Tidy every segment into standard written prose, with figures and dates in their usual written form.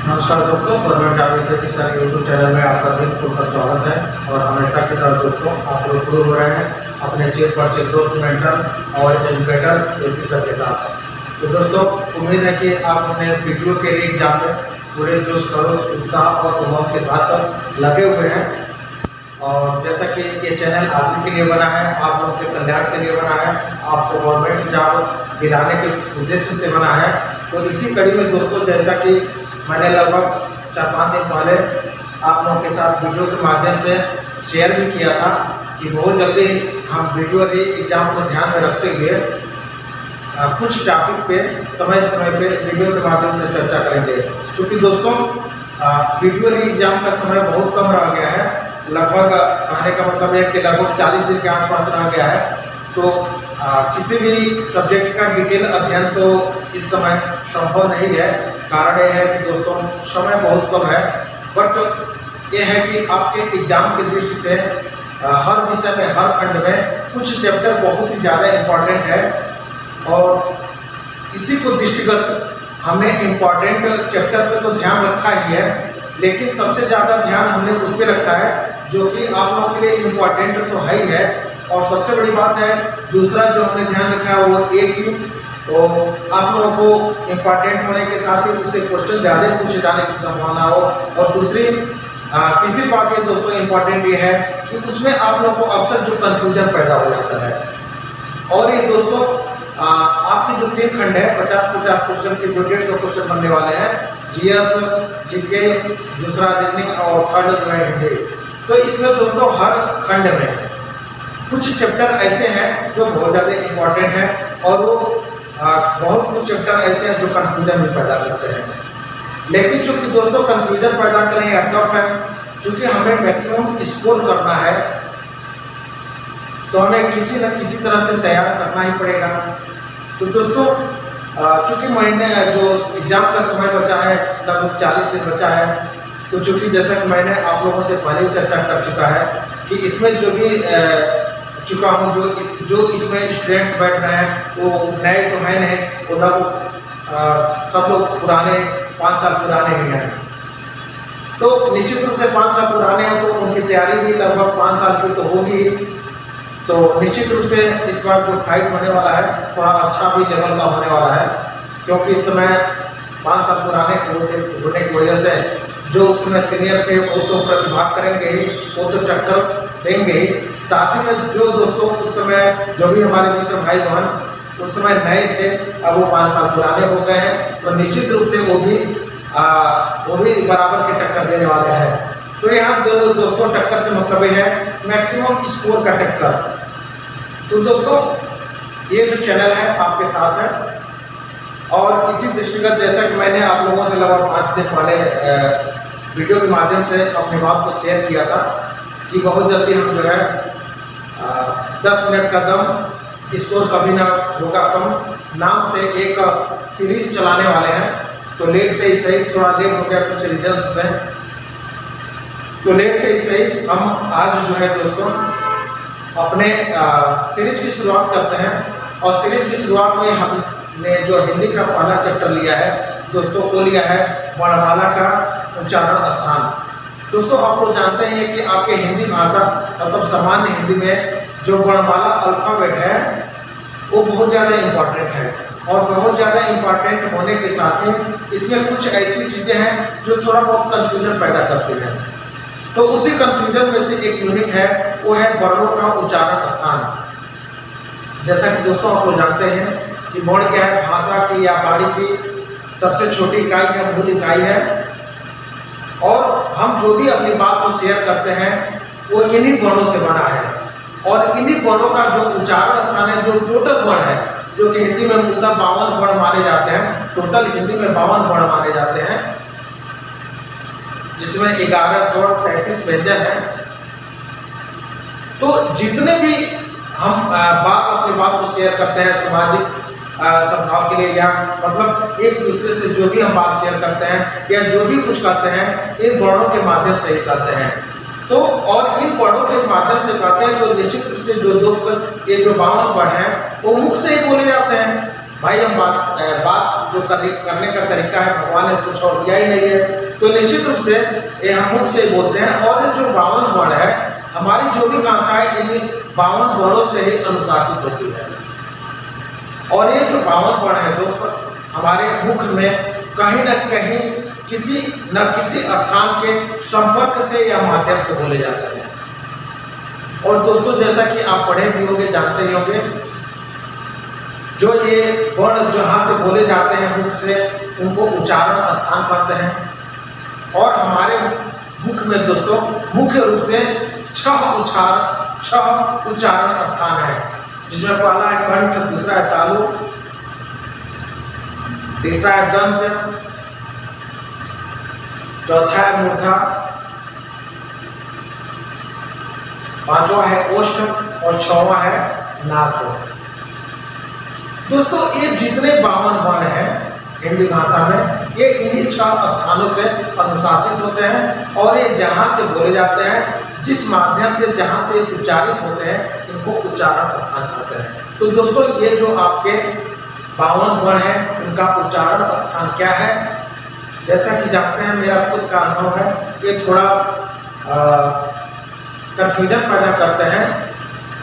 नमस्कार दोस्तों, government army के सारे यूट्यूब चैनल में आपका दिल का स्वागत है। और हमेशा की तरह दोस्तों आप लोग शुरू हो रहे हैं अपने चेक पर चेक दोस्त मेंटर और एजुकेटर एपी सर के साथ। तो दोस्तों उम्मीद है कि आप अपने वीडियो के लिए एग्जाम में पूरे जोश खरोश उत्साह और उमंग के साथ लगे हुए हैं। और जैसा कि ये चैनल आप के लिए बना है, आप लोगों के कल्याण के लिए बना है, आपको गवर्नमेंट जॉब दिलाने के उद्देश्य से बना है। तो इसी कड़ी में दोस्तों, जैसा कि मैंने लगभग 4-5 दिन पहले आप लोगों के साथ वीडियो के माध्यम से शेयर भी किया था कि बहुत जल्दी हम वीडियो एग्जाम को ध्यान में रखते हुए कुछ टॉपिक पे समय समय पे वीडियो के माध्यम से चर्चा करेंगे। क्योंकि दोस्तों वीडियो एग्जाम का समय बहुत कम रह गया है, लगभग कहने का मतलब है कि लगभग 40 दिन के आसपास रह गया है। तो किसी भी सब्जेक्ट का डिटेल अध्ययन तो इस समय संभव नहीं है। कारण यह है कि दोस्तों समय बहुत कम है, बट यह है कि आपके एग्जाम की दृष्टि से हर विषय में, हर खंड में कुछ चैप्टर बहुत ही ज़्यादा इम्पोर्टेंट है। और इसी को दृष्टिगत हमने इम्पोर्टेंट चैप्टर पे तो ध्यान रखा ही है, लेकिन सबसे ज़्यादा ध्यान हमने उस पर रखा है जो कि आप लोगों के लिए इम्पोर्टेंट तो है ही है। और सबसे बड़ी बात है, दूसरा जो हमने ध्यान रखा है वो एक ही, तो आप लोगों को इम्पोर्टेंट होने के साथ ही उससे क्वेश्चन ज़्यादा पूछे जाने की संभावना हो। और तीसरी बात ये दोस्तों इम्पोर्टेंट ये है कि उसमें आप लोगों को अक्सर जो कंफ्यूजन पैदा हो जाता है। और ये दोस्तों आपके जो 3 खंड है, 50-50 क्वेश्चन के जो 150 क्वेश्चन बनने वाले हैं, जीएस, जीके, दूसरा रीजनिंग और थर्ड जो है हिंदी। तो इसमें दोस्तों हर खंड में कुछ चैप्टर ऐसे हैं जो बहुत ज़्यादा इम्पोर्टेंट है, और वो बहुत कुछ चैप्टर ऐसे हैं जो कंफ्यूजन भी पैदा करते हैं। लेकिन चूंकि दोस्तों कंफ्यूजन पैदा करें या टफ है, चूंकि हमें मैक्सिमम स्कोर करना है, तो हमें किसी न किसी तरह से तैयार करना ही पड़ेगा। तो दोस्तों चूंकि महीने जो एग्जाम का समय बचा है, लगभग 40 दिन बचा है, तो चूंकि जैसा कि मैंने आप लोगों से पहले ही चर्चा कर चुका है कि इसमें जो भी चुका हूँ, जो इसमें स्टूडेंट्स बैठ रहे हैं वो नए तो है नहीं, वो लगभग सब लोग पुराने 5 साल पुराने ही हैं। तो निश्चित रूप से 5 साल पुराने हैं, तो उनकी तैयारी भी लगभग 5 साल की तो होगी। तो निश्चित रूप से इस बार जो फाइट होने वाला है थोड़ा अच्छा भी लेवल का होने वाला है, क्योंकि इस समय 5 साल पुराने होने की वजह से जो उसमें सीनियर थे वो तो प्रतिभाग करेंगे ही, वो तो टक्कर देंगे ही। साथ ही में जो दोस्तों उस समय जो भी हमारे मित्र भाई बहन उस समय नए थे, अब वो 5 साल पुराने हो गए हैं, तो निश्चित रूप से वो भी बराबर की टक्कर देने वाले हैं। तो यहाँ दोस्तों टक्कर से मतलब है मैक्सिमम स्कोर का टक्कर। तो दोस्तों ये जो चैनल है आपके साथ है, और इसी दृष्टिगत जैसा कि मैंने आप लोगों से लगभग 5 दिन पहले वीडियो के माध्यम से अपनी बात को शेयर किया था कि बहुत जल्दी हम जो है 10 मिनट का दम, स्कोर कभी ना होगा कम नाम से एक सीरीज चलाने वाले हैं। तो लेट से ही सही, थोड़ा लेट हो गया कुछ रीजन से, तो लेट से ही सही हम आज जो है दोस्तों अपने सीरीज की शुरुआत करते हैं। और सीरीज की शुरुआत में हमने जो हिंदी का पहला चैप्टर लिया है दोस्तों, वो लिया है वर्णमाला का उच्चारण स्थान। दोस्तों आप लोग जानते हैं कि आपके हिंदी भाषा मतलब सामान्य हिंदी में जो वर्णमाला अल्फाबेट है वो बहुत ज़्यादा इम्पोर्टेंट है। और बहुत ज़्यादा इम्पोर्टेंट होने के साथ ही इसमें कुछ ऐसी चीज़ें हैं जो थोड़ा बहुत कंफ्यूजन पैदा करती हैं। तो उसी कंफ्यूजन में से एक यूनिट है, वो है वर्णों का उच्चारण स्थान। जैसा कि दोस्तों आप लोग जानते हैं कि वर्ण क्या है, भाषा की या वाणी की सबसे छोटी इकाई है, मूल इकाई है। और हम जो भी अपनी बात को शेयर करते हैं वो इन्हीं वर्णों से बना है। और इन्हीं वर्णों का जो उच्चारण स्थान है, जो टोटल वर्ण है, जो कि हिंदी में मूलतः 52 वर्ण माने जाते हैं, टोटल हिंदी में 52 वर्ण माने जाते हैं, जिसमें 11 स्वर 33 व्यंजन है। तो जितने भी हम अपनी बात को शेयर करते हैं सामाजिक सद्भाव के लिए, या मतलब एक दूसरे से जो भी हम बात शेयर करते हैं या जो भी कुछ करते हैं, इन वर्णों के माध्यम से ही करते हैं। तो और इन वर्णों के माध्यम से करते हैं, तो निश्चित रूप से जो दोस्त ये जो 52 वर्ण हैं वो मुख से ही बोले जाते हैं। भाई हम बात जो करने का तरीका है भगवान ने कुछ और दिया ही नहीं है। तो निश्चित रूप से ये हम मुख से बोलते हैं। और ये जो 52 वर्ण है, हमारी जो भी भाषा है इन 52 वर्णों से ही अनुशासित होती है। और ये जो 52 वर्ण है दोस्तों, हमारे मुख में कहीं न कहीं किसी न किसी स्थान के संपर्क से या माध्यम से बोले जाते हैं। और दोस्तों जैसा कि आप पढ़े भी होंगे, जानते ही होंगे, जो ये वर्ण जहाँ से बोले जाते हैं मुख से, उनको उच्चारण स्थान कहते हैं। और हमारे मुख में दोस्तों मुख्य रूप से 6 उच्चारण स्थान है, जिसमें पहला है कंठ, दूसरा है तालु, तीसरा है दंत, चौथा है मूर्धा, पांचवा है ओष्ठ और छठवां है नाक। दोस्तों ये जितने 52 वर्ण हैं हिंदी भाषा में, ये इन्हीं 6 स्थानों से अनुशासित होते हैं। और ये जहां से बोले जाते हैं, जिस माध्यम से जहां से उच्चारित होते हैं, इनको उच्चारण स्थान कहते हैं। तो दोस्तों ये जो आपके 52 वर्ण है, उनका उच्चारण स्थान क्या है, जैसा कि जानते हैं, मेरा खुद का अनुभव है, ये थोड़ा कंफ्यूजन पैदा करते हैं।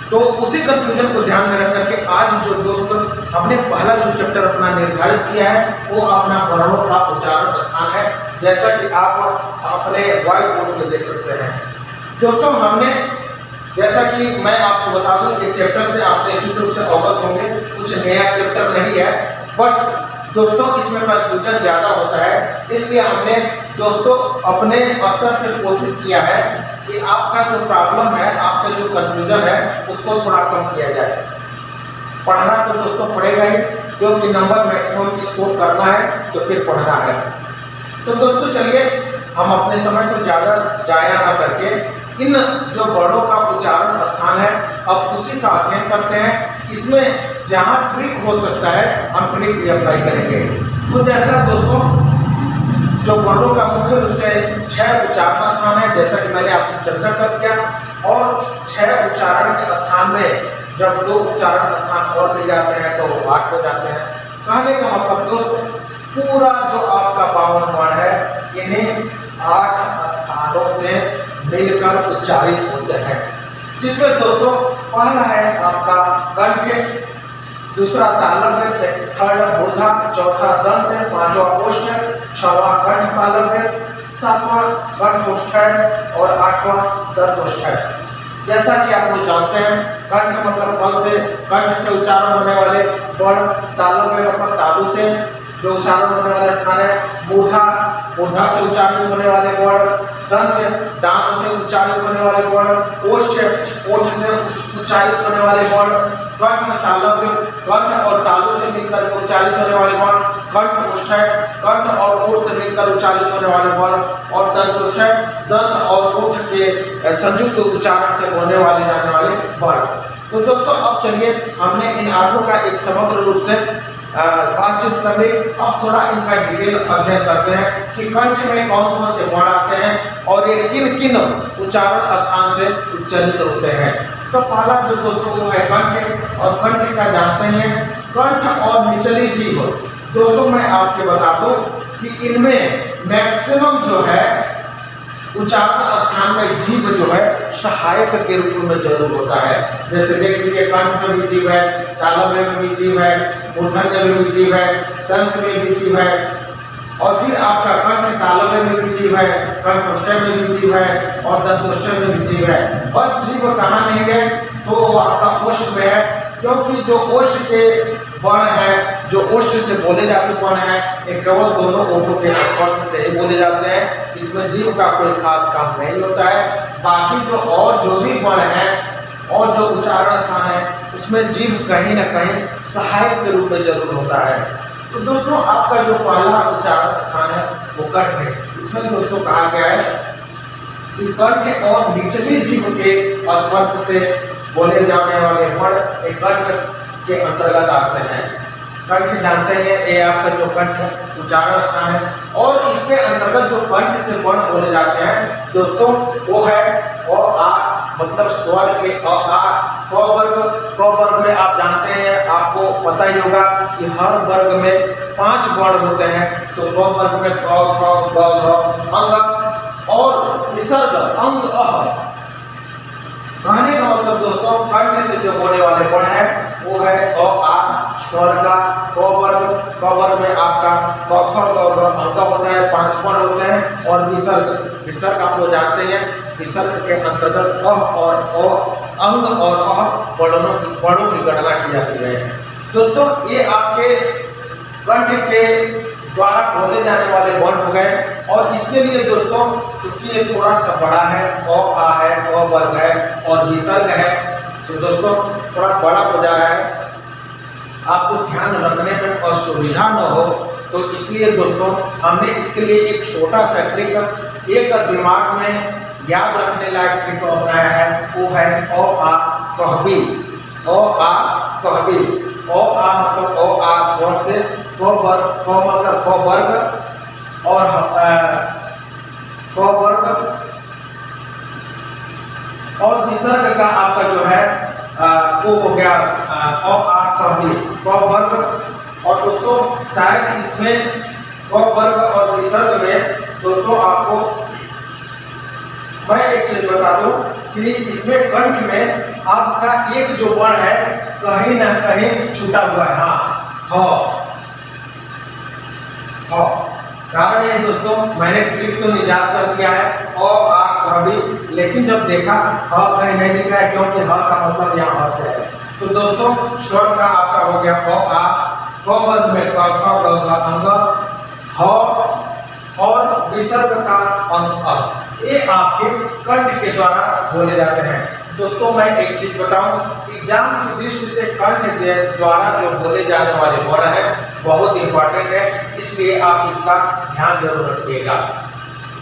तो उसी कंफ्यूजन को ध्यान में रख करके आज जो दोस्त हमने पहला जो चैप्टर अपना निर्धारित किया है, वो अपना वर्णों का उच्चारण स्थान है, जैसा कि आप अपने व्हाइट बोर्ड में देख सकते हैं। दोस्तों हमने, जैसा कि मैं आपको बता दूं, ये चैप्टर से आप निश्चित रूप से अवगत होंगे, कुछ नया चैप्टर नहीं है, बट दोस्तों इसमें कंफ्यूजन ज़्यादा होता है। इसलिए हमने दोस्तों अपने स्तर से कोशिश किया है कि आपका जो प्रॉब्लम है, आपका जो कंफ्यूजन है, उसको थोड़ा कम किया जाए। पढ़ना तो दोस्तों पड़ेगा ही, क्योंकि नंबर मैक्सिमम स्कोर करना है तो फिर पढ़ना है। तो दोस्तों चलिए हम अपने समय को ज़्यादा जाया ना करके इन जो वर्णों का उच्चारण स्थान है, अब उसी का अध्ययन करते हैं। इसमें जहाँ ट्रिक हो सकता है, हम ट्रिक भी अप्लाई करेंगे। तो जैसा दोस्तों जो वर्णों का मुख्य रूप से 6 उच्चारण स्थान है, जैसा कि मैंने आपसे चर्चा कर दिया। और 6 उच्चारण के स्थान में जब 2 उच्चारण स्थान और मिल जाते हैं तो 8 हो जाते हैं। कहने का मतलब दोस्तों, पूरा जो आपका 52 वर्ण है, इन्हें 8 स्थानों से मिलकर उच्चारित होते हैं, जिसमें दोस्तों पहला है आपका कंठ, दूसरा तालव्य, थर्ड मूर्धा, चौथा दंत, पांचवा ओष्ठ, छठवां कंठ तालव्य, सातवां कंठ ओष्ठ और आठवां दंत ओष्ठ है। जैसा कि आप लोग जानते हैं, कंठ मतलब कंठ से उच्चारण होने वाले वर्ण, तालव्य मतलब तालु से जो उच्चारण होने वाला स्थान है, मूर्धा से उच्चारित होने वाले वर्ण, दांत से उच्चारित होने वाले वर्ण, ओष्ठ से उच्चारित होने वाले वर्ण, कंठ तालव्य, कंठ और तालु से मिलकर उच्चारित होने वाले वर्ण, कंठ ओष्ठ कंठ और ओठ से मिलकर उच्चारित होने वाले वर्ण, और दंत ओष्ठ दंत और ओठ के संयुक्त उच्चारण से होने वाले जाने वाले वर्ण। तो दोस्तों अब चलिए हमने इन 8 का एक समग्र रूप से बातचीत कर ली। अब थोड़ा इनका डिटेल अध्ययन करते हैं कि कंठ में कौन कौन से वर्ण आते हैं और ये किन किन उच्चारण स्थान से उच्चारित होते हैं। तो पहला जो दोस्तों वो है कंठ, और कंठ का जानते हैं, कंठ और निचली जीभ। दोस्तों मैं आपके बता दूं कि इनमें मैक्सिमम जो है उच्चारण स्थान में जीभ जो है सहायक के रूप में जरूर होता है। जैसे देख लीजिए, कंठ में भी जीभ है, तालव्य में भी जीभ है, मूर्धन्य में भी जीभ है, दंत में भी जीभ है, और फिर आपका कंठ तालव्य में भी जीभ है, कंठ ओष्ठ में भी जीभ है, और दंत ओष्ठ में भी जीभ है। बस जीभ कहाँ नहीं है, तो आपका ओष्ठ में है, क्योंकि जो ओष्ठ के वर्ण है, जो ओष्ठ से बोले जाते वर्ण है, ये केवल दोनों ओठों के स्पर्श से ही बोले जाते हैं। इसमें जीभ का कोई खास काम नहीं होता है। बाकी जो भी वर्ण है और जो उच्चारण स्थान है, उसमें जीभ कहीं ना कहीं सहायक के रूप में जरूर होता है। तो दोस्तों आपका जो पहला उच्चारण स्थान है वो कंठ है। इसमें दोस्तों कहा गया है कि कंठ और निचली जीभ के स्पर्श से बोले जाने वाले वर्ण एक कंठ के अंतर्गत आते हैं। कंठ जानते हैं, ये आपका जो कंठ उच्चारण स्थान है, और इसके अंतर्गत जो कंठ से वर्ण बोले जाते हैं दोस्तों, वो है अ आ, मतलब स्वर के अ आ। क वर्ग में आप जानते हैं, आपको पता ही होगा कि हर वर्ग में 5 वर्ण होते हैं। तो क वर्ग में क ख ग घ, अंग अह। कहने का मतलब दोस्तों कंठ से जो होने वाले वर्ण है वो है अ आ स्वर का, क वर्ग में आपका क ख ग घ अंग होता है, 5 वर्ण होते हैं। और विसर्ग आप लोग जानते हैं, विसर्ग के अंतर्गत अह और अ अंग और अह वर्णों की गणना की जाती है। दोस्तों ये आपके कंठ के द्वारा बोले जाने वाले वर्ण हो गए। और इसके लिए दोस्तों चूंकि ये थोड़ा सा बड़ा है, अ आ है, अ वर्ग है और विसर्ग है, तो दोस्तों थोड़ा बड़ा हो जा रहा है, आपको ध्यान रखने में असुविधा न हो, तो इसलिए दोस्तों हमने इसके लिए एक छोटा सा ट्रिक, एक दिमाग में याद रखने लायक ट्रिक अपनाया है। वो है अ आ कहबी। अ आ कहबी। अ आ मतलब अ आ स्वर से, क मतलब क वर्ग और क वर्ग और विसर्ग का आपका जो है वो हो गया अ आ कहबी, क वर्ग। और दोस्तों शायद इसमें क वर्ग और विसर्ग में दोस्तों आपको मैं एक चीज बता दूं कि इसमें कंठ में आपका एक जो वर्ण है कहीं ना कहीं छूटा हुआ है। हाँ कारण है दोस्तों, मैंने ट्रिक तो निजात कर दिया है अ आ कहबी, लेकिन जब देखा ह कहीं नहीं लिखा है, क्योंकि ह का मतलब यहाँ ह से है। तो दोस्तों स्वर का आपका हो गया अ आ, क वर्ग में क ख ग घ अंग, ह और विसर्ग का अंग अ, ये आपके कंठ के द्वारा बोले जाते हैं। दोस्तों मैं एक चीज बताऊं, एग्जाम की दृष्टि से कंठ के द्वारा जो बोले जाने वाले वर्ण है बहुत इंपॉर्टेंट है, इसलिए आप इसका ध्यान जरूर रखिएगा।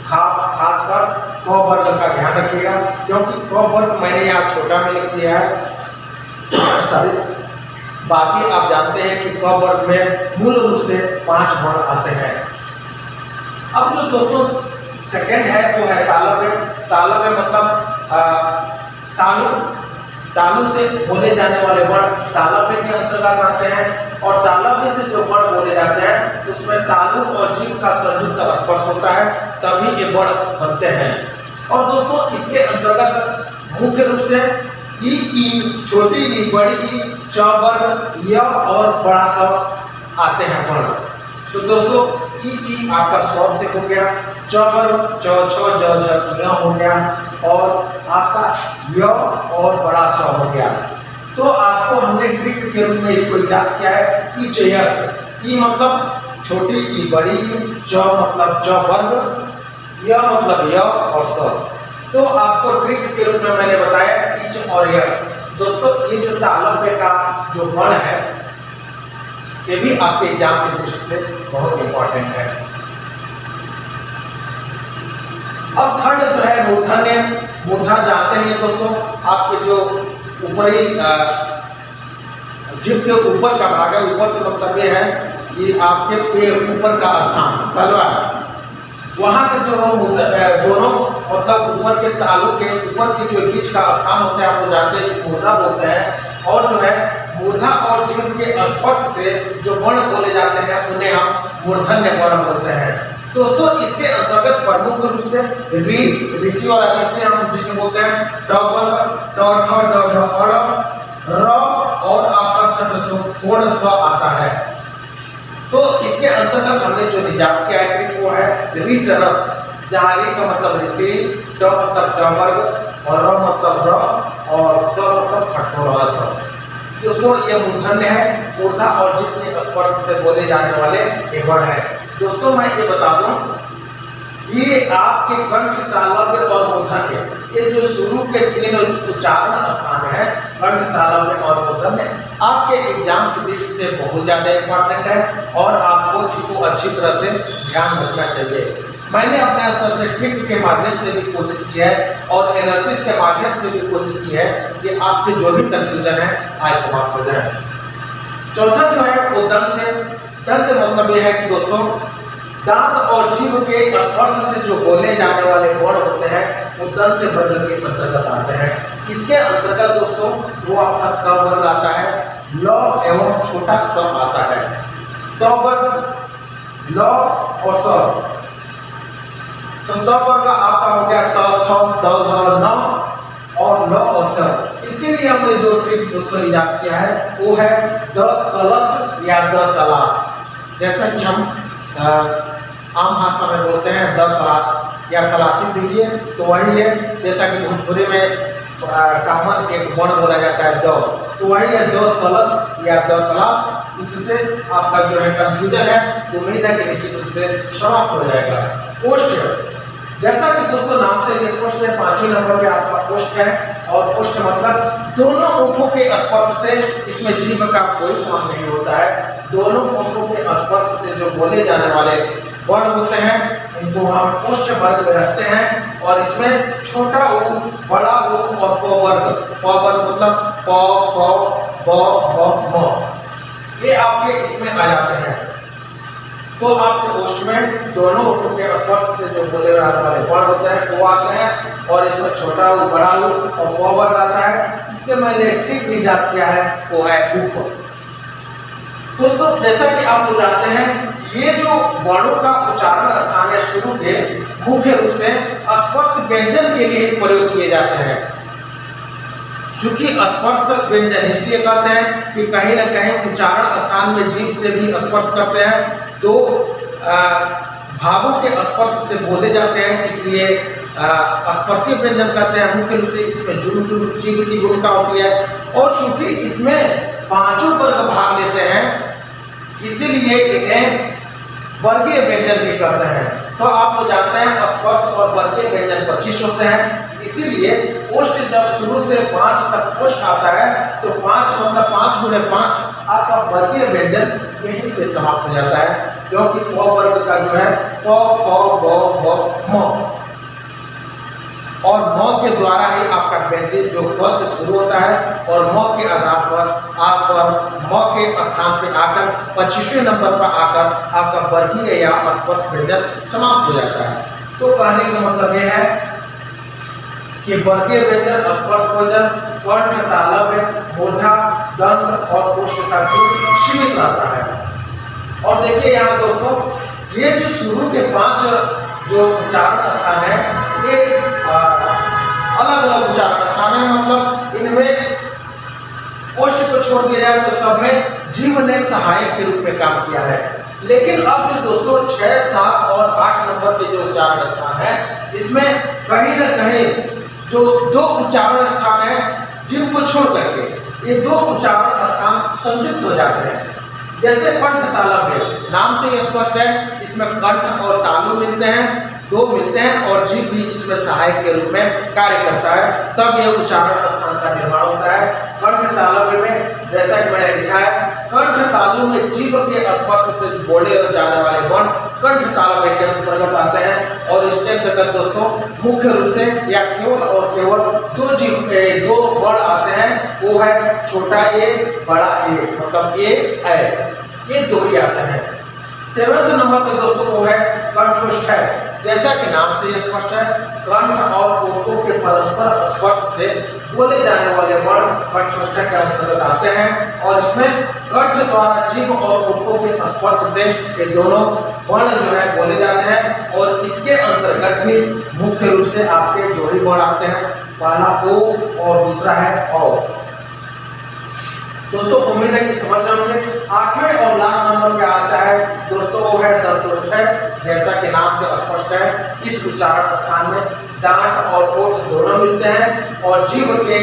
खासकर क वर्ग का ध्यान रखिएगा, क्योंकि क वर्ग मैंने यहाँ छोटा में लिख दिया है। सॉरी, बाकी आप जानते हैं कि क वर्ग में मूल रूप से 5 वर्ण आते हैं। अब जो दोस्तों सेकंड है वो है तालव्य। तालव्य मतलब तालु से बोले जाने वाले वर्ण तालव्य के अंतर्गत आते हैं। और तालव्य से जो वर्ण बोले जाते हैं उसमें तालु और जीभ का संयुक्त स्पर्श होता है, तभी ये वर्ण बनते हैं। और दोस्तों इसके अंतर्गत मुख्य रूप से ई, छोटी ई, बड़ी ई, च वर्ग, य और बड़ा स आते हैं वर्ण। तो दोस्तों ई आपका स्वर से हो गया, च वर्ग च छ ज झ य हो गया, और आपका य और बड़ा स हो गया। तो आपको हमने ट्रिक के रूप में इसको याद किया है ई चयस। ई मतलब छोटी ई, बड़ी ई, च मतलब च वर्ग, य मतलब य और स। तो आपको ट्रिक के रूप में मैंने बताया इच और यस। दोस्तों ये जो तालव्य का जो वर्ण है ये भी आपके एग्जाम की दृष्टि से बहुत इंपॉर्टेंट है। अब थर्ड जो है मूर्धन्य। मूर्धा जानते हैं दोस्तों, आपके जो ऊपरी जीभ के ऊपर का भाग है, ऊपर से मतलब ये है कि आपके ऊपर का स्थान तलवार, वहां के जो दोनों मतलब ऊपर के तालु के ऊपर के जो बीच का स्थान होता है आप लोग जानते हैं इसको मूर्धा बोलते हैं। और जो है मूर्धा और जीभ के स्पर्श से जो वर्ण बोले जाते हैं उन्हें हम मूर्धन्य वर्ण बोलते हैं। दोस्तों इसके अंतर्गत प्रमुख रूप से ऋषि और अऋषि हम जिसे बोलते हैं ट वर्ग, ट ठ ड ढ अ र और आपका पूर्ण स आता है। तो इसके अंतर्गत हमने जो निजात किया है वो है ऋट रस, जहाँ ऋ का मतलब ऋषि, ट मतलब ट वर्ग और र मतलब र और स मतलब कठोर स। दोस्तों ये मूर्धन्य है, मूर्धा और जीभ के स्पर्श से बोले जाने वाले ये वर्ण है। दोस्तों मैं ये बता दूं कि आपके कंठ, तालव्य और मूर्धन्य ये जो शुरू के 3 उच्चारण स्थान है कंठ, तालव्य और मूर्धन्य, आपके एग्जाम की दृष्टि से बहुत ज्यादा इंपॉर्टेंट है और आपको इसको अच्छी तरह से ध्यान रखना चाहिए। मैंने अपने स्तर से ट्रिक के माध्यम से भी कोशिश की है और एनालिसिस के माध्यम से भी कोशिश की है कि आपके जो भी कंफ्यूजन है आज समाप्त हो जाए। चौथा जो है वो दंत है। दंत मतलब यह है कि दोस्तों दांत और जीभ के स्पर्श से जो बोले जाने वाले वर्ण होते हैं वो दंत वर्ग के अंतर्गत आते हैं। इसके अंतर्गत दोस्तों वो आपका क वर्ग आता है, ल एवं छोटा स आता है। क वर्ग, ल और स तो द वर्ग आपका हो गया त, थ, द, ध, न और ल और स। इसके लिए हमने जो ट्रिक दोस्तों इजाद किया है वो है द कलश या द तलाश। जैसा कि हम आम भाषा में बोलते हैं द तलाश या तलाशी दीजिए, तो वही है। जैसा कि भोजपुरी में कॉमन एक वर्ण बोला जाता है द, तो वही है द कलश या द तलाश। इससे आपका जो है कंफ्यूजन है उम्मीद है कि निश्चित रूप से समाप्त हो जाएगा। पोस्ट, जैसा कि दोस्तों नाम से ये स्पष्ट है, 5वें नंबर पे आपका पोस्ट है। और पोस्ट मतलब दोनों ओठों के स्पर्श से, इसमें जीभ का कोई काम नहीं होता है। दोनों ओठों के स्पर्श से जो बोले जाने वाले वर्ण होते हैं इनको हम पोस्ट वर्ग में रखते हैं। और इसमें छोटा ऊ, बड़ा ऊ और प वर्ग। प वर्ग मतलब प, फ, ब, भ, म, ये आपके इसमें आ जाते हैं। तो आपके पोस्ट में दोनों ओठों के स्पर्श से जो बोले जाने वाले वर्ण होते हैं वो आते हैं। और इसमें छोटा ऊ, बड़ा ऊ और प वर्ग आता है। इसके मैंने ट्रिक भी याद किया है वो है उप। दोस्तों जैसा कि आप लोग जानते हैं ये जो वर्णों का उच्चारण स्थान है शुरू के मुख्य रूप से स्पर्श व्यंजन के लिए प्रयोग किए जाते हैं। चूंकि स्पर्श व्यंजन इसलिए कहते हैं कि कहीं ना कहीं उच्चारण स्थान में जीभ से भी स्पर्श करते हैं, तो भावों के स्पर्श से बोले जाते हैं, इसलिए स्पर्शीय व्यंजन कहते हैं। मुख्य रूप से इसमें जीभ की भूमिका होती है। और चूंकि इसमें पांचों वर्ग भाग लेते हैं इसीलिए इन्हें वर्गीय व्यंजन भी कहते हैं। तो आप लोग जानते हैं स्पर्श और वर्गीय व्यंजन 25 होते हैं, इसीलिए पोस्ट जब शुरू से 5 तक पोस्ट आता है तो 5 मतलब 5 गुणे 5 आपका वर्गीय व्यंजन यहीं पे समाप्त हो जाता है। क्योंकि प वर्ग का जो है प, फ, ब, भ, म और म के द्वारा ही आपका व्यंजन जो फ से शुरू होता है और म के आधार पर आप म के स्थान पे आकर 25वें नंबर पर आकर आपका वर्गीय या स्पर्श व्यंजन समाप्त हो जाता है। तो कहने का मतलब यह है कि वर्गीय व्यंजन, स्पर्श व्यंजन, कंठ, तालव्य, मूर्धा, दंत और पोष्ट तक सीमित रहता है। और देखिए यहाँ दोस्तों ये जो शुरू के 5 जो उच्चारण स्थान है ये अलग अलग उच्चारण स्थान है, मतलब इनमें पोस्ट को छोड़ दिया जाए तो सब में जीभ ने सहायक के रूप में काम किया है। लेकिन अब जो दोस्तों 6, 7 और 8 नंबर के जो उच्चारण स्थान है इसमें कहीं ना कहीं जो 2 उच्चारण स्थान है जिनको छोड़ करके ये 2 उच्चारण स्थान संयुक्त हो जाते हैं। जैसे कंठ तालव्य, नाम से यह स्पष्ट है इसमें कंठ और तालु मिलते हैं, 2 मिलते हैं और जीभ भी इसमें सहायक के रूप में कार्य करता है, तब यह उच्चारण स्थान का निर्माण होता है। कंठ तालव्य में जैसा कि मैंने लिखा है कंठ तालु में जीभ के स्पर्श से बोले जाने वाले वर्ण कंठ तालव्य के अंतर्गत आते हैं। और इसके अंतर्गत दोस्तों मुख्य रूप से या केवल और केवल 2 जीभ के 2 वर्ण आते हैं, वो है छोटा ए, बड़ा ए, मतलब ए, ये 2 ही आते हैं। 7वें नंबर पर दोस्तों वो है कंठोष्ठ है। जैसा कि नाम से ये स्पष्ट है कंठ और ओठों के परस्पर स्पर्श से बोले जाने वाले वर्ण कंठोष्ठ के अंतर्गत आते हैं। और इसमें कंठ द्वारा जीभ और ओठों के स्पर्श से ये दोनों वर्ण जो है बोले जाते हैं। और इसके अंतर्गत भी मुख्य रूप से आपके 2 ही वर्ण आते हैं, पहला ओ और दूसरा है औ। दोस्तों उम्मीद है कि समझ रहे होंगे। 8वें और लास्ट नंबर पे आता है दोस्तों वो है दंतोष्ठ है। जैसा कि नाम से स्पष्ट है इस उच्चारण स्थान में दांत और ओठ दोनों मिलते हैं और जीभ के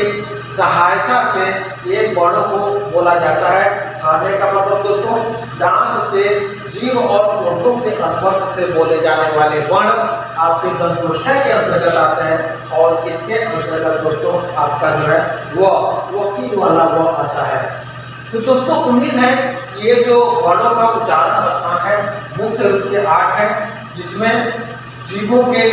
सहायता से ये वर्णों को बोला जाता है। कहने का मतलब दोस्तों दांत से जीभ और ओठों के स्पर्श से बोले जाने वाले वर्ण आपके दंतोष्ठ के अंतर्गत आते हैं। और इसके अंतर्गत दोस्तों आपका जो है वकील वाला वो आता है। तो दोस्तों उम्मीद है कि ये जो वर्णों का उच्चारण स्थान है मुख्य रूप से 8 है, जिसमें जीभों के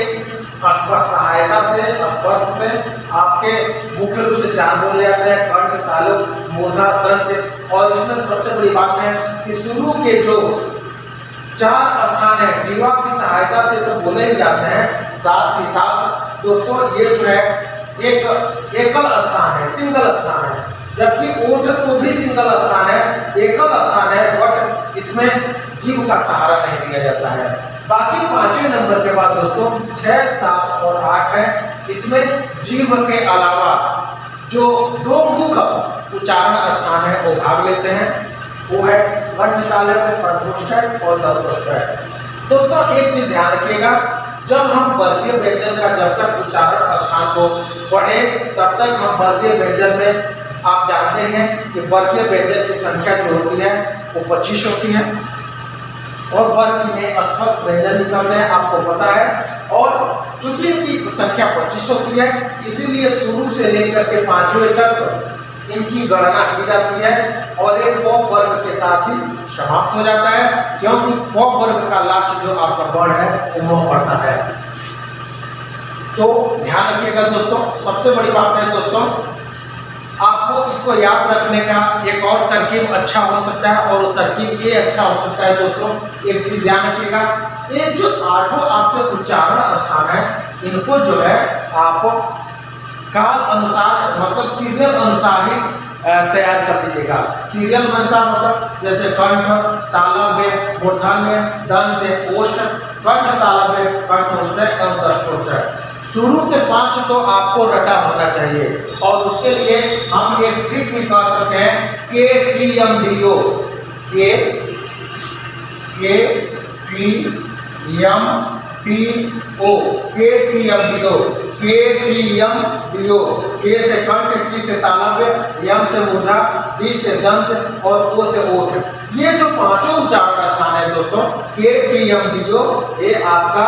सहायता से स्पर्श से आपके मुख्य रूप से 4 बोले जाते हैं, कंठ, तालु, मूर्धा, दंत। और इसमें सबसे बड़ी बात है कि शुरू के जो 4 स्थान है जीवा की सहायता से तो बोले ही जाते हैं, साथ ही साथ दोस्तों ये जो है एक एकल स्थान है, सिंगल स्थान है। जबकि ओठ तो भी सिंगल स्थान है, एकल स्थान है, बट इसमें जीभ का सहारा नहीं दिया जाता है। बाकी पांचवें नंबर के बाद दोस्तों 6, 7 और 8 है। इसमें जीभ के अलावा जो दो मुख्य उच्चारण स्थान है वो भाग लेते हैं, वो है कंठतालव्य, कंठोष्ठक और दंतोष्ठक। दोस्तों एक चीज ध्यान रखिएगा, जब हम वर्गीय व्यंजन का जब तक उच्चारण स्थान को पढ़े तब तक हम वर्गीय व्यंजन में, आप जानते हैं कि वर्गीय व्यंजन की संख्या जो होती है वो 25 होती है और वर्ग में स्पर्श व्यंजन निकलते हैं, आपको पता है। और चूंकि इनकी संख्या 25 होती है इसीलिए शुरू से लेकर के 5वें तक इनकी गणना की जाती है और एक पॉप वर्ग के साथ ही समाप्त हो जाता है, क्योंकि पॉप वर्ग का लास्ट जो आपका वर्ण है वो पड़ता है। तो ध्यान रखिएगा दोस्तों, सबसे बड़ी बात है दोस्तों, आपको इसको याद रखने का एक और तरकीब अच्छा हो सकता है और वो तरकीब ये अच्छा हो सकता है दोस्तों, एक चीज ध्यान रखिएगा, ये जो 8 आपके उच्चारण स्थान है इनको जो है आप काल अनुसार मतलब सीरियल अनुसार ही तैयार कर लीजिएगा। सीरियल अनुसार मतलब जैसे कंठ, तालव्य, मूर्धन्य, दंत, ओष्ठ, कंठ तालव्य, कंठोष्ठक और दंतोष्ठक। शुरू के 5 तो आपको रटा होना चाहिए और उसके लिए हम एक ट्रिक भी कर सकते हैं, KTMDO, KTMDO, K से कंठ, T से तालव्य, M से मूर्धा, D से दंत और O से ओठ। ये जो पांचों उच्चारण स्थान है दोस्तों KTMDO, ये आपका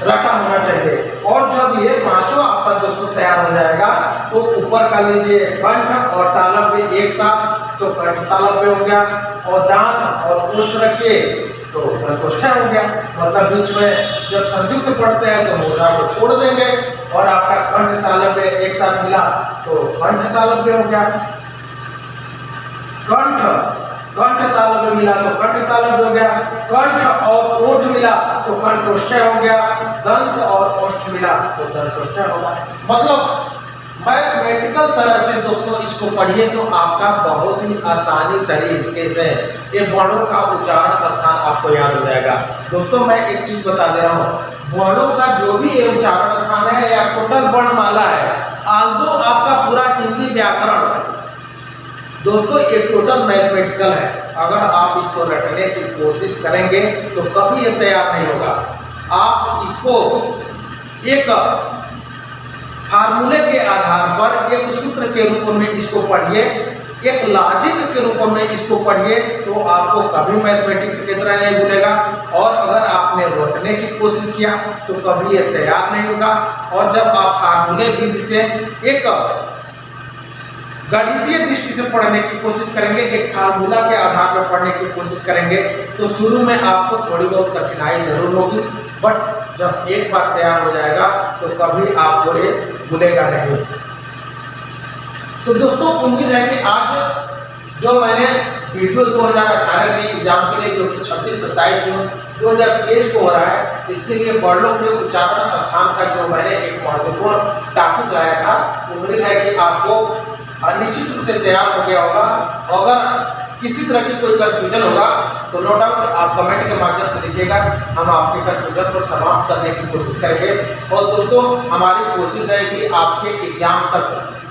रटा होना चाहिए। और जब ये पांचों आपका दोस्तों तैयार हो जाएगा तो ऊपर का लीजिए कंठ और तालव्य एक साथ, तो कंठ तालव्य हो गया, और दांत और ओष्ठ रखिए तो दंतोष्ठक हो गया। मतलब बीच में जब संयुक्त पढ़ते हैं तो मूर्धा को छोड़ देंगे और आपका कंठ तालव्य एक साथ मिला तो कंठ तालव्य हो गया। कंठ तालव्य मिला तो कंठ तालव्य हो गया, कंठ और ओठ मिला तो कंठोष्ठक हो गया, दंत और ओष्ठ मिला तो दंतोष्ठक होगा। मतलब मैथमेटिकल तरह से दोस्तों इसको पढ़िए तो आपका बहुत ही आसानी तरीके से ये वर्णों का उच्चारण स्थान आपको याद हो जाएगा। दोस्तों मैं एक चीज बता दे रहा हूँ, वर्णों का जो भी ये उच्चारण स्थान है या टोटल वर्णमाला है, आल्दो आपका पूरा हिंदी व्याकरण दोस्तों ये टोटल मैथमेटिकल है। अगर आप इसको रटने की कोशिश करेंगे तो कभी ये तैयार नहीं होगा। आप इसको एक फार्मूले के आधार पर, एक सूत्र के रूप में इसको पढ़िए, एक लॉजिक के रूप में इसको पढ़िए तो आपको कभी मैथमेटिक्स की तरह नहीं भूलेगा। और अगर आपने रटने की कोशिश किया तो कभी ये तैयार नहीं होगा। और जब आप फार्मूले विधि से एक गणितीय दृष्टि से पढ़ने की कोशिश करेंगे, एक फार्मूला के आधार पर पढ़ने की कोशिश करेंगे तो शुरू में आपको थोड़ी बहुत कठिनाई जरूर होगी, बट जब एक बार तैयार हो जाएगा तो कभी आपको ये भूलेगा नहीं। तो दोस्तों उम्मीद है कि आज जो मैंने वीडियो 2018 की एग्जाम के लिए जो कि 26-27 जून 2023 को हो रहा है, इसके लिए वर्णों के उच्चारण स्थान का जो मैंने एक महत्वपूर्ण टॉपिक लाया था, उम्मीद है कि आपको निश्चित रूप से तैयार हो गया होगा। अगर किसी तरह की कोई कंफ्यूजन होगा तो नो डाउट आप कमेंट के माध्यम से लिखिएगा, हम आपके कंफ्यूजन को समाप्त करने की कोशिश करेंगे। और दोस्तों हमारी कोशिश है कि आपके एग्जाम तक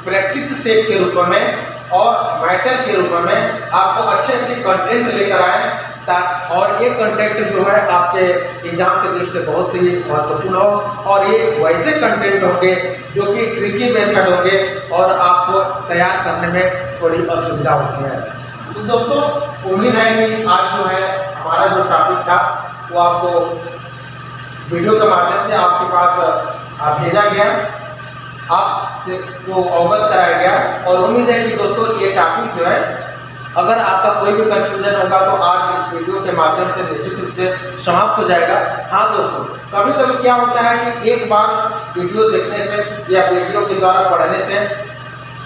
प्रैक्टिस सेट के रूप में और मैटर के रूप में आपको अच्छे कंटेंट लेकर आए, और ये कंटेंट जो है आपके एग्जाम के दृष्टि से बहुत ही महत्वपूर्ण हो। और ये वैसे कंटेंट होंगे जो कि ट्रिकी मेथड होंगे और आपको तैयार करने में थोड़ी असुविधा होती है। तो दोस्तों उम्मीद है कि आज जो है हमारा जो टॉपिक था वो आपको वीडियो के माध्यम से आपके पास भेजा गया, आपसे को अवगत कराया गया। और उम्मीद है कि दोस्तों ये टॉपिक जो है, अगर आपका कोई भी कंफ्यूजन होगा तो आज इस वीडियो के माध्यम से निश्चित रूप से समाप्त हो जाएगा। हाँ दोस्तों, कभी कभी क्या होता है कि एक बार वीडियो देखने से या वीडियो के द्वारा पढ़ने से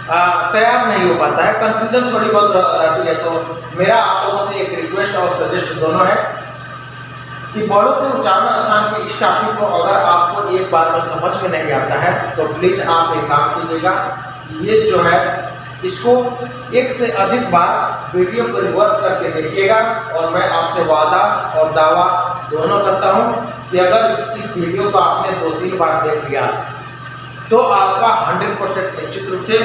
तैयार नहीं हो पाता है, कंफ्यूजन थोड़ी बहुत रहती है। तो मेरा आप लोगों से एक रिक्वेस्ट और सजेस्ट दोनों है कि वर्णों के उच्चारण स्थान के इस टॉपिक को अगर आपको एक बार में समझ में नहीं आता है तो प्लीज आप एक काम कीजिएगा, ये जो है इसको एक से अधिक बार वीडियो को रिवर्स करके देखिएगा और मैं आपसे वादा और दावा दोनों करता हूं कि अगर इस वीडियो को आपने 2-3 बार देख लिया तो आपका 100% निश्चित रूप से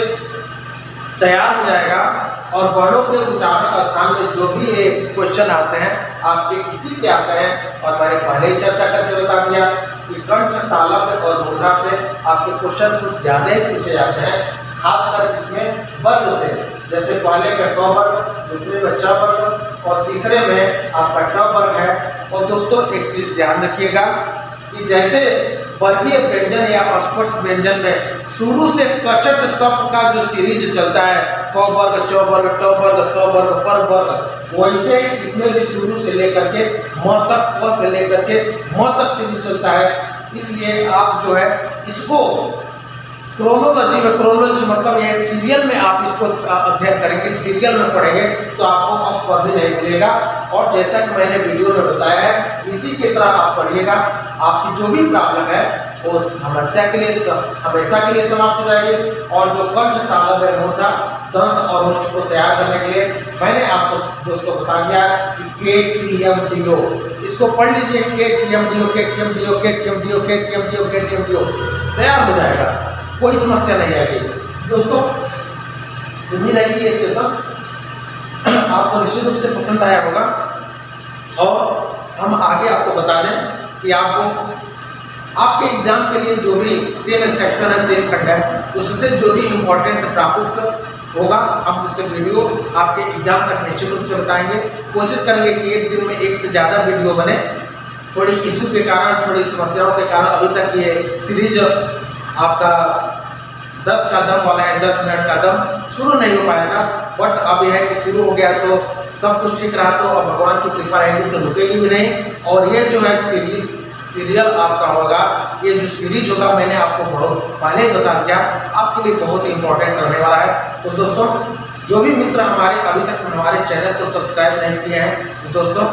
तैयार हो जाएगा। और वर्णों के उच्चारण स्थान में जो भी क्वेश्चन आते हैं आपके इसी से आते हैं। और मैंने पहले ही चर्चा करके बता दिया कि कंठ, तालव्य और मुद्रा से आपके क्वेश्चन कुछ ज्यादा ही पूछे जाते हैं, खासकर इसमें वर्ग से। जैसे पहले का क वर्ग, दूसरे में च वर्ग और तीसरे में आपका ट वर्ग है। और दोस्तों एक चीज ध्यान रखिएगा कि जैसे वर्गीय व्यंजन या अस्पर्श व्यंजन में शुरू से कचट तप का जो सीरीज चलता है, क वर्ग, च वर्ग, ट वर्ग, त वर्ग, पर वर्ग, वैसे ही इसमें भी शुरू से लेकर के म तक, क से लेकर के म तक सीरीज चलता है। इसलिए आप जो है इसको क्रोनोलॉजी में, क्रोनोलॉजी मतलब यह सीरियल में आप इसको अध्ययन करेंगे, सीरियल में पढ़ेंगे तो आपको अब कभी नहीं मिलेगा। और जैसा कि मैंने वीडियो में बताया है इसी की तरह आप पढ़िएगा, आपकी जो भी प्रॉब्लम है वो समस्या के लिए हमेशा के लिए समाप्त हो जाएगी। और जो कंठ, तालव्य, मूर्धा, दंत और मुष्टि को तैयार करने के लिए मैंने आपको दोस्तों बता दिया कि KTMDO, इसको पढ़ लीजिए, KTMDO, KTMDO, KTMDO, KTMDO, KTMDO, तैयार हो जाएगा, कोई समस्या नहीं आएगी। दोस्तों उम्मीद है कि ये सेशन आपको निश्चित रूप से पसंद आया होगा। और हम आगे आपको बता दें कि आपको आपके एग्जाम के लिए जो भी 3 सेक्शन है, 3 खंड है, उससे जो भी इम्पोर्टेंट टॉपिक्स होगा हम उससे वीडियो आपके एग्जाम तक निश्चित रूप से बताएंगे। कोशिश करेंगे कि एक दिन में एक से ज़्यादा वीडियो बने। थोड़ी इशू के कारण, थोड़ी समस्याओं के कारण अभी तक ये सीरीज आपका 10 का दम वाला है, 10 मिनट का दम शुरू नहीं हो पाया था। बट अब यह है कि शुरू हो गया तो सब कुछ ठीक रहा, तो अब भगवान की कृपा रहेगी तो रुकेगी भी नहीं। और ये जो है सीरियल आपका होगा, ये जो सीरीज होगा मैंने आपको बहुत पहले ही बता दिया, आपके लिए बहुत ही इंपॉर्टेंट रहने वाला है। तो दोस्तों जो भी मित्र हमारे अभी तक हमारे चैनल को सब्सक्राइब नहीं किए हैं तो दोस्तों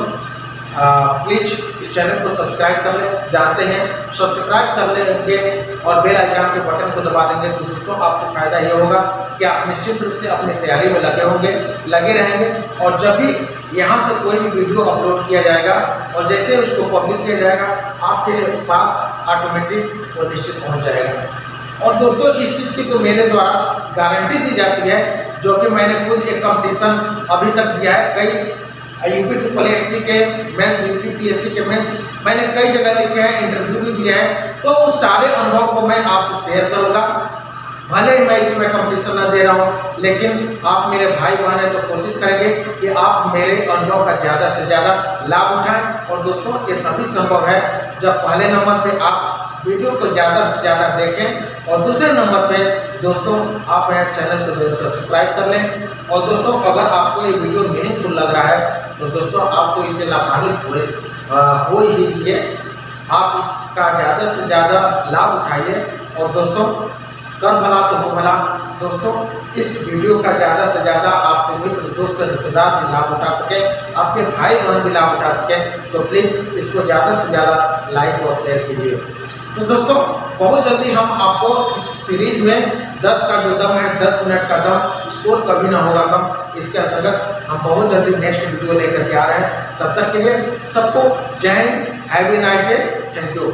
प्लीज इस चैनल को सब्सक्राइब कर लें। जानते हैं सब्सक्राइब कर लेंगे और बेल आइकन के बटन को दबा देंगे तो दोस्तों आपको फायदा ये होगा कि आप निश्चित रूप से अपनी तैयारी में लगे रहेंगे। और जब भी यहाँ से कोई भी वीडियो अपलोड किया जाएगा और जैसे उसको पब्लिक किया जाएगा आपके पास ऑटोमेटिक वो निश्चित पहुँच जाएगा। और दोस्तों इस चीज़ की तो मेरे द्वारा गारंटी दी जाती है, जो कि मैंने खुद एक कंपटीशन अभी तक दिया है, कई UP-SSC के मेंस, UP-PSC के मेंस मैंने कई जगह लिखे हैं, इंटरव्यू भी दिया है। तो उस सारे अनुभव को मैं आपसे शेयर करूंगा। भले ही मैं इसमें कंपटीशन न दे रहा हूं, लेकिन आप मेरे भाई बहन हैं तो कोशिश करेंगे कि आप मेरे अनुभव का ज़्यादा से ज़्यादा लाभ उठाएं। और दोस्तों ये तभी संभव है जब पहले नंबर पे आप वीडियो को ज़्यादा से ज़्यादा देखें और दूसरे नंबर पे दोस्तों आप मेरे चैनल को सब्सक्राइब कर लें। और दोस्तों अगर आपको ये वीडियो मीनिंगफुल लग रहा है तो दोस्तों आपको इससे लाभान्वित हो ही है, आप इसका ज़्यादा से ज़्यादा लाभ उठाइए। और दोस्तों कर भला तो हो भला। दोस्तों इस वीडियो का ज़्यादा से ज़्यादा आपके मित्र, दोस्त, रिश्तेदार भी लाभ उठा सकें, आपके भाई बहन भी लाभ उठा सकें, तो प्लीज़ इसको ज़्यादा से ज़्यादा लाइक और शेयर कीजिए। तो दोस्तों बहुत जल्दी हम आपको इस सीरीज में 10 का जो दम है, 10 मिनट का दम, स्कोर कभी ना होगा कम, इसके अंतर्गत हम बहुत जल्दी नेक्स्ट वीडियो लेकर के आ रहे हैं। तब तक के लिए सबको जय Hind, have a nice day, thank you.